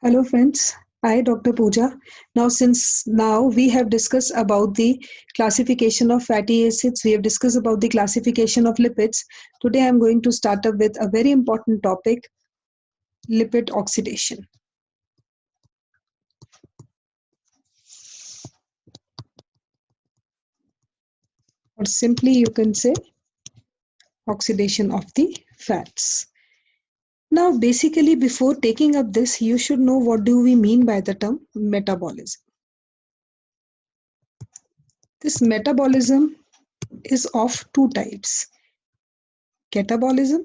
Hello friends, I Dr. Pooja. Since we have discussed about the classification of fatty acids, we have discussed about the classification of lipids. Today I am going to start up with a very important topic, lipid oxidation. Or simply you can say oxidation of the fats. Now basically before taking up this, you should know what do we mean by the term metabolism. This metabolism is of two types, catabolism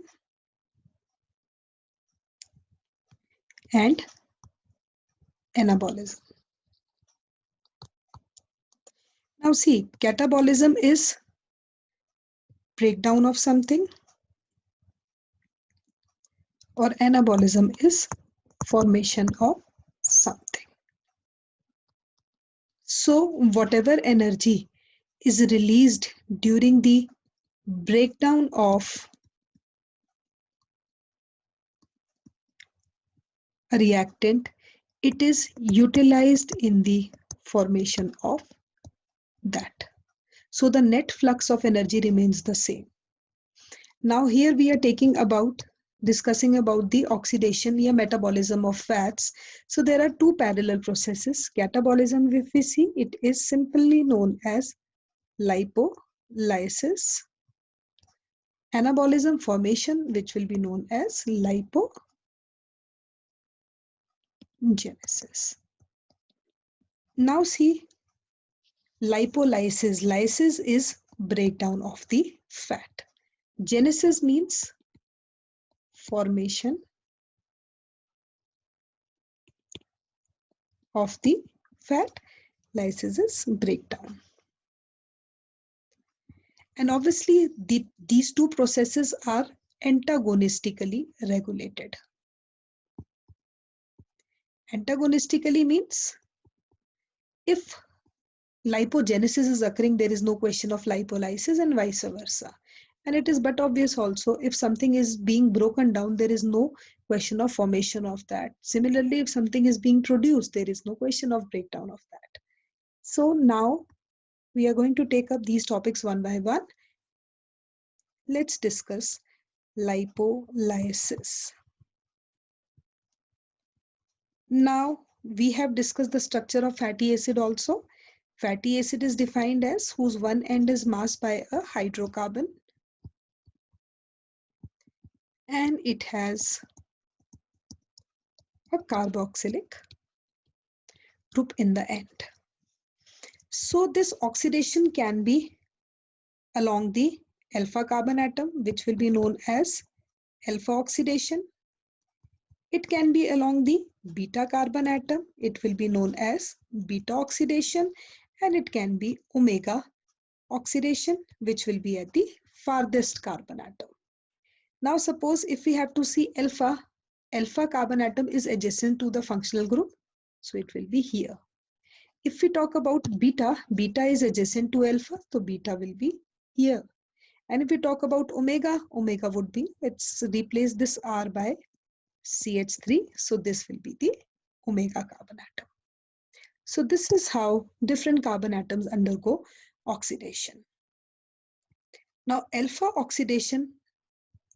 and anabolism. Now see, catabolism is breakdown of something or anabolism is formation of something. So whatever energy is released during the breakdown of a reactant, it is utilized in the formation of that. So the net flux of energy remains the same. Now here we are discussing about the oxidation or metabolism of fats. So there are two parallel processes. Catabolism, if we see, it is simply known as lipolysis. Anabolism, formation, which will be known as lipogenesis. Now see, lipolysis. Lysis is breakdown of the fat. Genesis means formation of the fat. Lysis is breakdown. And obviously, these two processes are antagonistically regulated. Antagonistically means if lipogenesis is occurring, there is no question of lipolysis and vice versa. And it is but obvious also, if something is being broken down, there is no question of formation of that. Similarly, if something is being produced, there is no question of breakdown of that. So now we are going to take up these topics one by one. Let's discuss lipolysis. Now we have discussed the structure of fatty acid also. Fatty acid is defined as whose one end is masked by a hydrocarbon and it has a carboxylic group in the end. So this oxidation can be along the alpha carbon atom, which will be known as alpha oxidation. It can be along the beta carbon atom. It will be known as beta oxidation, and it can be omega oxidation, which will be at the farthest carbon atom. Now suppose if we have to see alpha carbon atom is adjacent to the functional group, so it will be here. If we talk about beta is adjacent to alpha, so beta will be here. And if we talk about omega would be, let's replace this R by CH3, so this will be the omega carbon atom. So this is how different carbon atoms undergo oxidation. Now alpha oxidation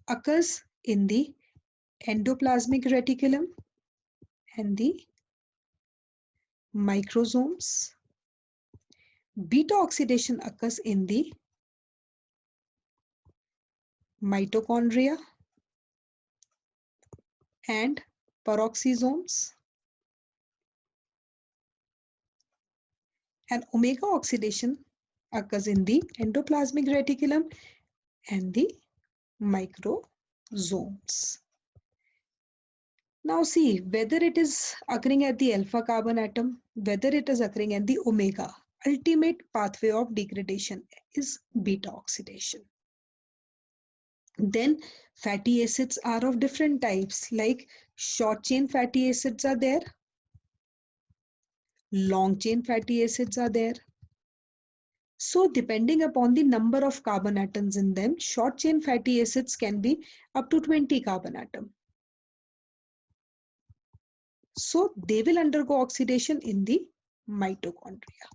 occurs in the endoplasmic reticulum and the microsomes. Beta oxidation occurs in the mitochondria and peroxisomes. And omega oxidation occurs in the endoplasmic reticulum and the microsomes. Now see, whether it is occurring at the alpha carbon atom, whether it is occurring at the omega, ultimate pathway of degradation is beta oxidation. Then fatty acids are of different types, like short chain fatty acids are there, long chain fatty acids are there. So depending upon the number of carbon atoms in them, short chain fatty acids can be up to 20 carbon atom. So they will undergo oxidation in the mitochondria.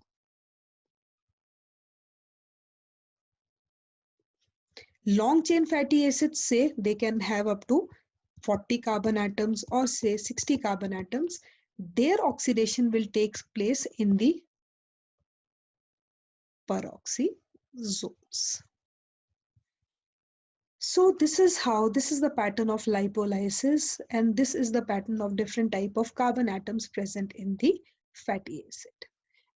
Long chain fatty acids, say they can have up to 40 carbon atoms or say 60 carbon atoms. Their oxidation will take place in the peroxisomes. So this is the pattern of lipolysis, and this is the pattern of different type of carbon atoms present in the fatty acid.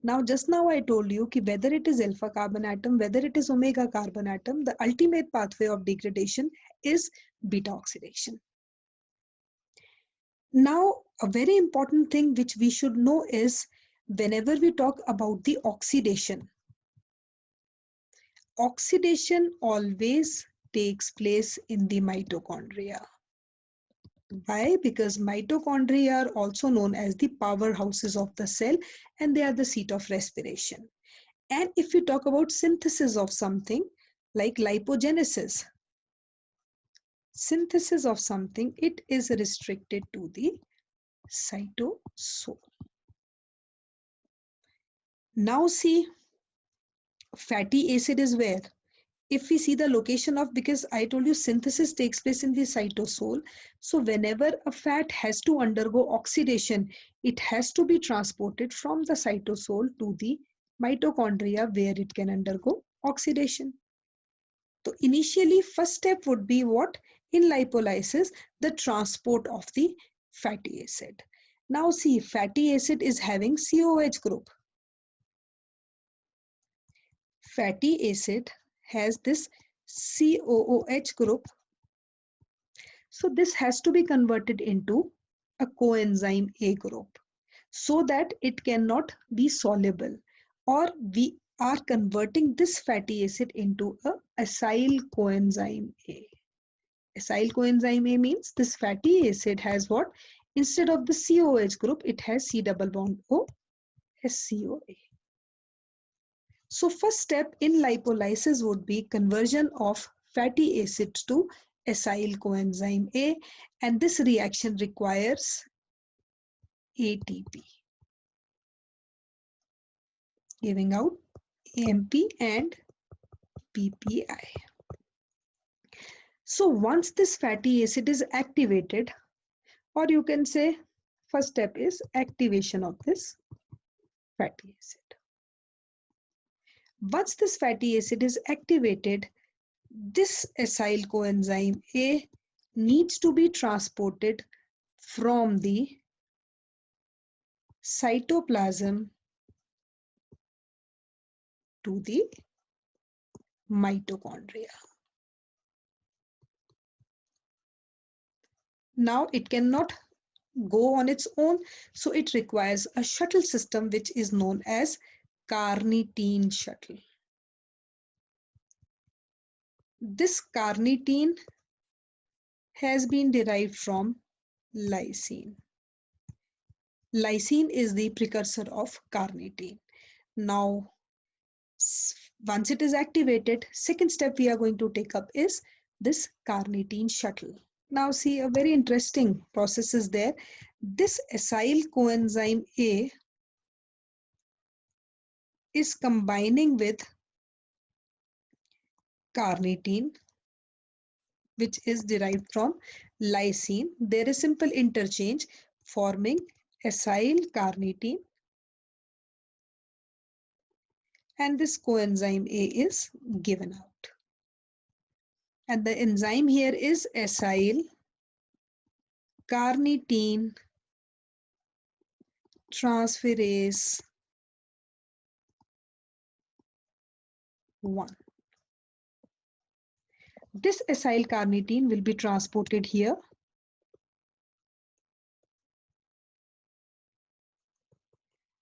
Now, just now I told you कि whether it is alpha carbon atom, whether it is omega carbon atom, the ultimate pathway of degradation is beta oxidation. Now, a very important thing which we should know is whenever we talk about the oxidation always takes place in the mitochondria. Why? Because mitochondria are also known as the powerhouses of the cell, and they are the seat of respiration. And if we talk about synthesis of something like lipogenesis, synthesis of something, it is restricted to the cytosol. Now see, fatty acid is where? If we see the location of, because I told you synthesis takes place in the cytosol, so whenever a fat has to undergo oxidation, it has to be transported from the cytosol to the mitochondria where it can undergo oxidation. So initially, first step would be what? In lipolysis, the transport of the fatty acid. Now see, fatty acid is having COH group. Fatty acid has this COOH group. So this has to be converted into a coenzyme A group so that it cannot be soluble, or we are converting this fatty acid into a acyl coenzyme A. Acyl coenzyme A means this fatty acid has what? Instead of the COH group, it has C double bond O, SCOA. So first step in lipolysis would be conversion of fatty acids to acyl coenzyme A, and this reaction requires ATP, giving out AMP and PPI. So once this fatty acid is activated, or you can say first step is activation of this fatty acid. Once this fatty acid is activated, this acyl coenzyme A needs to be transported from the cytoplasm to the mitochondria. Now it cannot go on its own, so it requires a shuttle system which is known as carnitine shuttle. This carnitine has been derived from lysine. Lysine is the precursor of carnitine. Now, once it is activated, second step we are going to take up is this carnitine shuttle. Now see, a very interesting process is there. This acyl coenzyme A is combining with carnitine, which is derived from lysine. There is simple interchange forming acyl carnitine, and this coenzyme A is given out. And the enzyme here is acyl carnitine transferase 1. This acyl carnitine will be transported here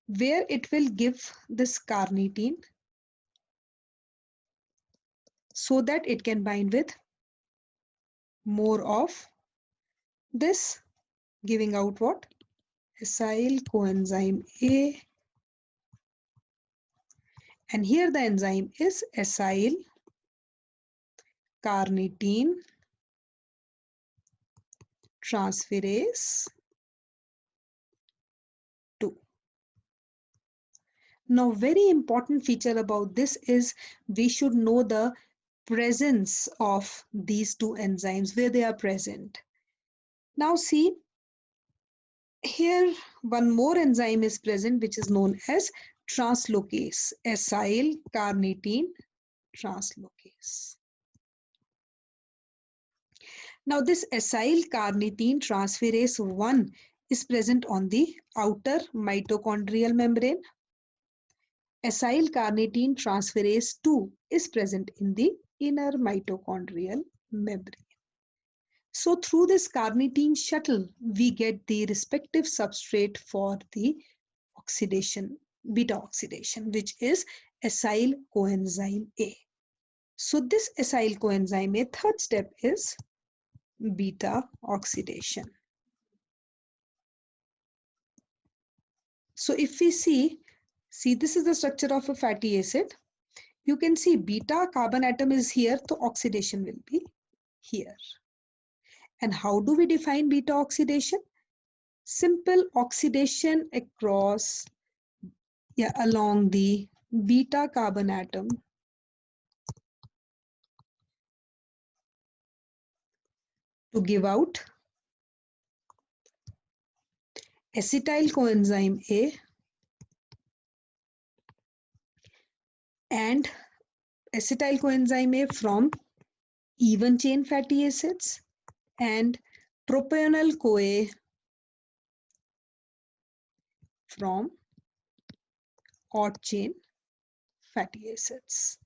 where it will give this carnitine so that it can bind with more of this, giving out what? Acyl coenzyme A. And here the enzyme is acyl carnitine transferase Now, very important feature about this is we should know the presence of these two enzymes, where they are present. Now see, here one more enzyme is present which is known as translocase, acyl carnitine translocase. Now this acyl carnitine transferase 1 is present on the outer mitochondrial membrane. Acyl carnitine transferase 2 is present in the inner mitochondrial membrane. So through this carnitine shuttle, we get the respective substrate for the oxidation, beta oxidation, which is acyl coenzyme A. So this acyl coenzyme A, third step is beta oxidation. So if we see this is the structure of a fatty acid. You can see beta carbon atom is here, so oxidation will be here. And how do we define beta oxidation? Simple oxidation across, along the beta carbon atom to give out acetyl coenzyme A and acetyl coenzyme A from even chain fatty acids and propionyl CoA from odd chain fatty acids.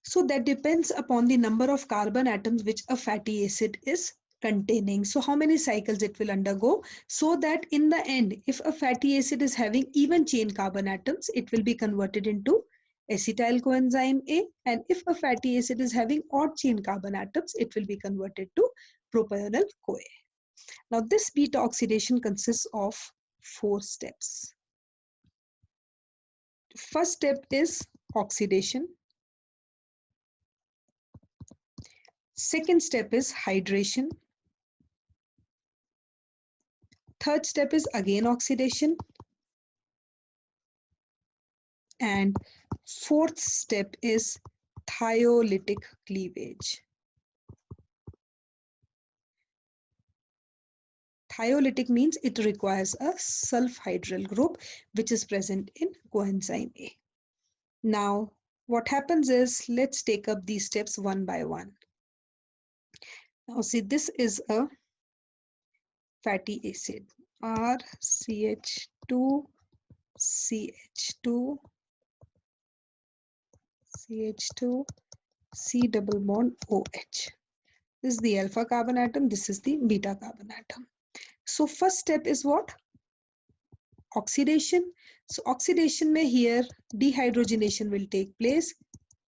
So that depends upon the number of carbon atoms which a fatty acid is containing. So how many cycles it will undergo, so that in the end, if a fatty acid is having even chain carbon atoms, it will be converted into acetyl coenzyme A, and if a fatty acid is having odd chain carbon atoms, it will be converted to propionyl CoA. Now this beta oxidation consists of 4 steps. First step is oxidation. Second step is hydration. Third step is again oxidation. And fourth step is thiolytic cleavage. Thiolytic means it requires a sulfhydryl group which is present in coenzyme A. Now, what happens is, let's take up these steps one by one. Now see, this is a fatty acid, RCH2, CH2, CH2, C double bond OH. This is the alpha carbon atom, this is the beta carbon atom. So first step is what? Oxidation. So oxidation mein here dehydrogenation will take place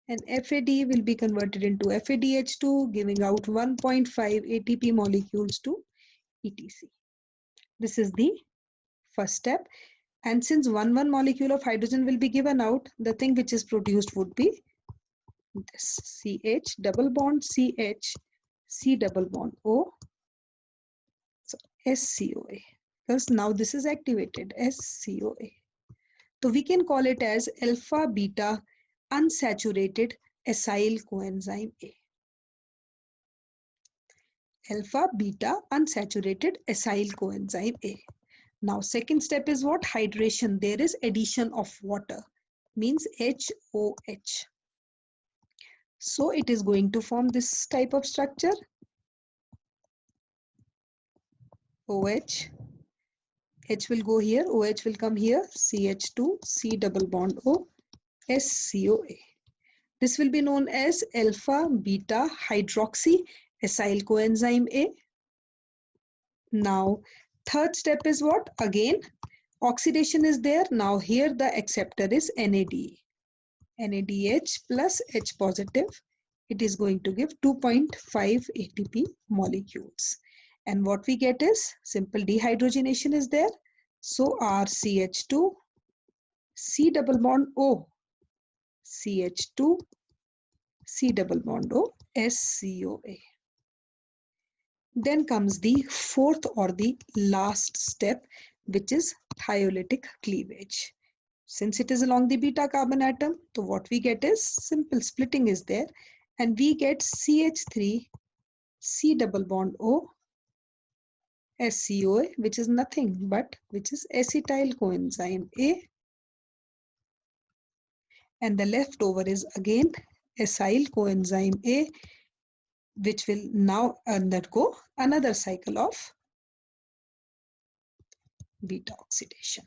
and FAD will be converted into FADH2, giving out 1.5 ATP molecules to ETC. This is the first step. And since 1 molecule of hydrogen will be given out, the thing which is produced would be this CH double bond CH, C double bond O, so SCOA. Because now this is activated, SCOA. So we can call it as alpha beta unsaturated acyl coenzyme A. Alpha beta unsaturated acyl coenzyme A. Now second step is what? Hydration. There is addition of water, means HOH. So it is going to form this type of structure, OH. H will go here, OH will come here, CH2, C double bond O, SCOA. This will be known as alpha beta hydroxy acyl coenzyme A. Now third step is what? Again oxidation is there. Now here the acceptor is NAD. NADH plus H positive. It is going to give 2.5 ATP molecules. And what we get is simple dehydrogenation is there. So RCH2, C double bond O, CH2, C double bond O, SCOA. Then comes the fourth or the last step, which is thiolytic cleavage. since it is along the beta carbon atom, so what we get is simple splitting is there, and we get CH3 C double bond O SCOA, which is nothing but which is acetyl coenzyme A, and the leftover is again acyl coenzyme A, which will now undergo another cycle of beta oxidation.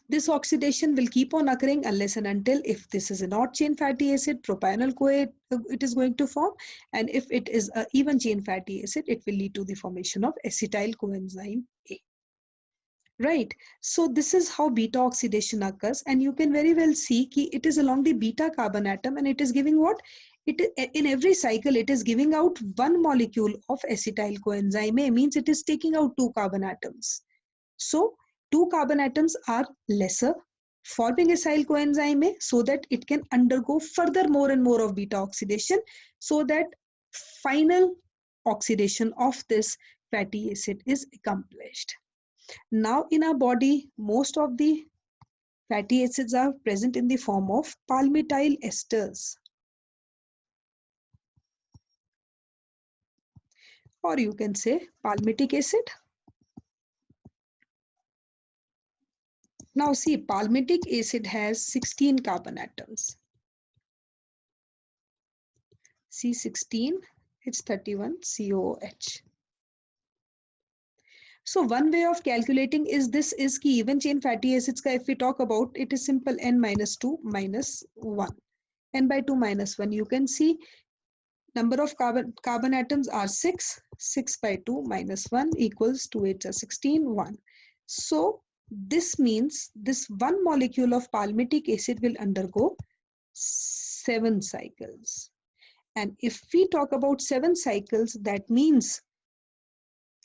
This oxidation will keep on occurring unless and until if this is an odd chain fatty acid, propionyl CoA it is going to form, and if it is an even chain fatty acid, it will lead to the formation of acetyl coenzyme A. Right. So this is how beta oxidation occurs, and you can very well see that it is along the beta carbon atom, and it is giving what? In every cycle, it is giving out one molecule of acetyl coenzyme A, means it is taking out 2 carbon atoms. So 2 carbon atoms are lesser, forming acyl coenzyme A, so that it can undergo further more and more of beta oxidation, so that final oxidation of this fatty acid is accomplished. Now in our body, most of the fatty acids are present in the form of palmitoyl esters, or you can say palmitic acid. Now see, palmitic acid has 16 carbon atoms. C16, H31, COOH. So one way of calculating is this is ki even chain fatty acids ka if we talk about, it is simple n minus 2 minus 1. N by 2 minus 1. You can see number of carbon atoms are 6. 6 by 2 minus 1 equals 2 8 are 16, 1. So this means this one molecule of palmitic acid will undergo 7 cycles. And if we talk about 7 cycles, that means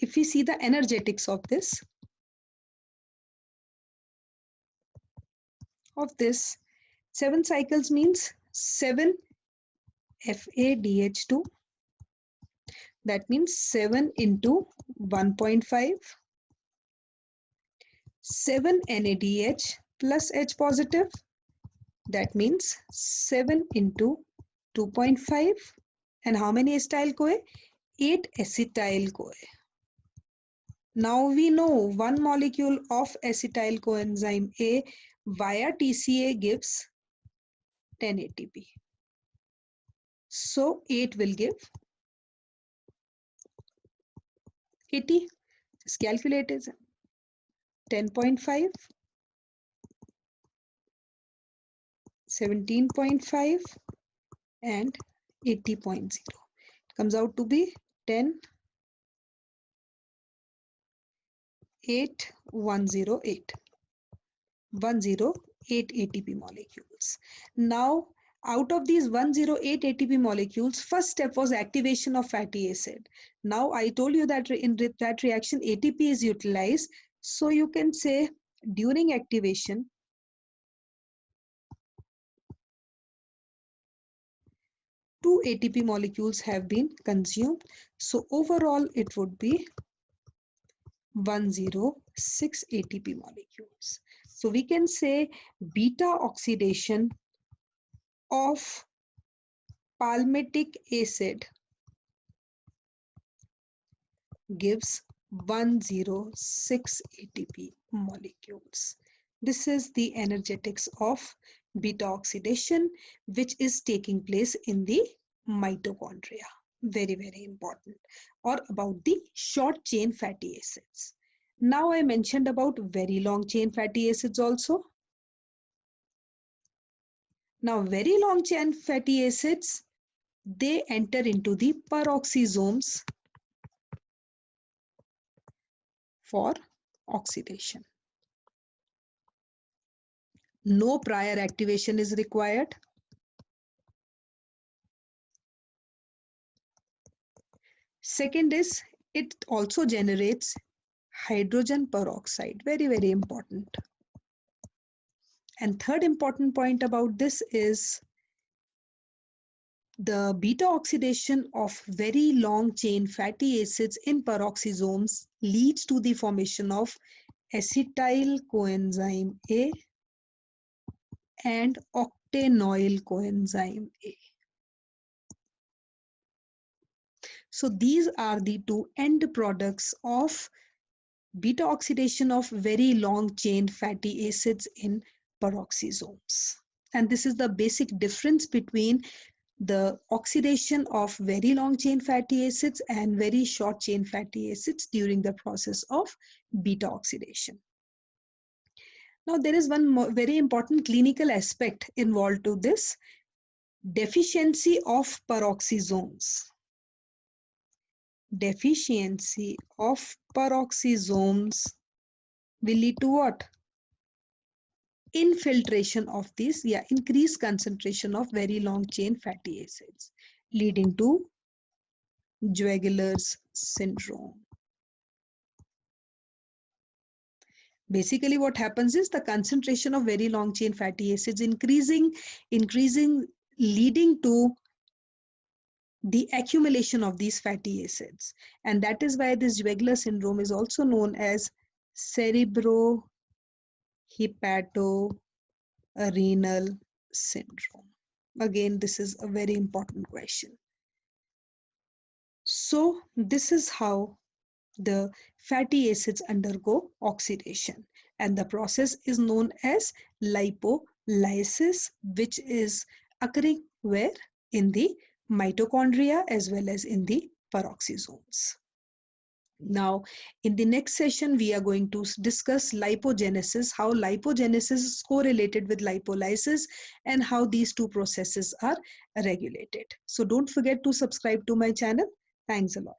if we see the energetics of this, 7 cycles means 7 FADH2. That means 7 into 1.5, 7 NADH plus H positive. That means 7 into 2.5. And how many acetyl CoA? 8 acetyl CoA. Now we know one molecule of acetyl coenzyme A via TCA gives 10 ATP. So 8 will give 80. Just calculate it. 10.5, 17.5 and 80.0. It comes out to be 10, 8, 108. 108 ATP molecules. Now, out of these 108 ATP molecules, first step was activation of fatty acid. Now, I told you that in that reaction, ATP is utilized. So you can say during activation, 2 ATP molecules have been consumed. So overall, it would be 106 ATP molecules. So we can say beta oxidation of palmitic acid gives 106 ATP molecules. This is the energetics of beta oxidation, which is taking place in the mitochondria. Very, very important. Or about the short chain fatty acids. Now I mentioned about very long chain fatty acids also. Now very long chain fatty acids, they enter into the peroxisomes for oxidation. No prior activation is required. Second is, it also generates hydrogen peroxide. Very, very important. And third important point about this is the beta oxidation of very long chain fatty acids in peroxisomes leads to the formation of acetyl coenzyme A and octanoyl coenzyme A. So these are the two end products of beta oxidation of very long chain fatty acids in peroxisomes. And this is the basic difference between the oxidation of very long chain fatty acids and very short chain fatty acids during the process of beta oxidation. Now there is one more very important clinical aspect involved to this: deficiency of peroxisomes. Deficiency of peroxisomes will lead to what? Infiltration of these, increased concentration of very long chain fatty acids, leading to Wegeler's syndrome. Basically what happens is the concentration of very long chain fatty acids increasing, leading to the accumulation of these fatty acids. And that is why this Wegeler syndrome is also known as cerebrohepatorenal syndrome. Again, this is a very important question. So this is how the fatty acids undergo oxidation, and the process is known as lipolysis, which is occurring where? In the mitochondria as well as in the peroxisomes. Now, in the next session, we are going to discuss lipogenesis, how lipogenesis is correlated with lipolysis, and how these two processes are regulated. So don't forget to subscribe to my channel. Thanks a lot.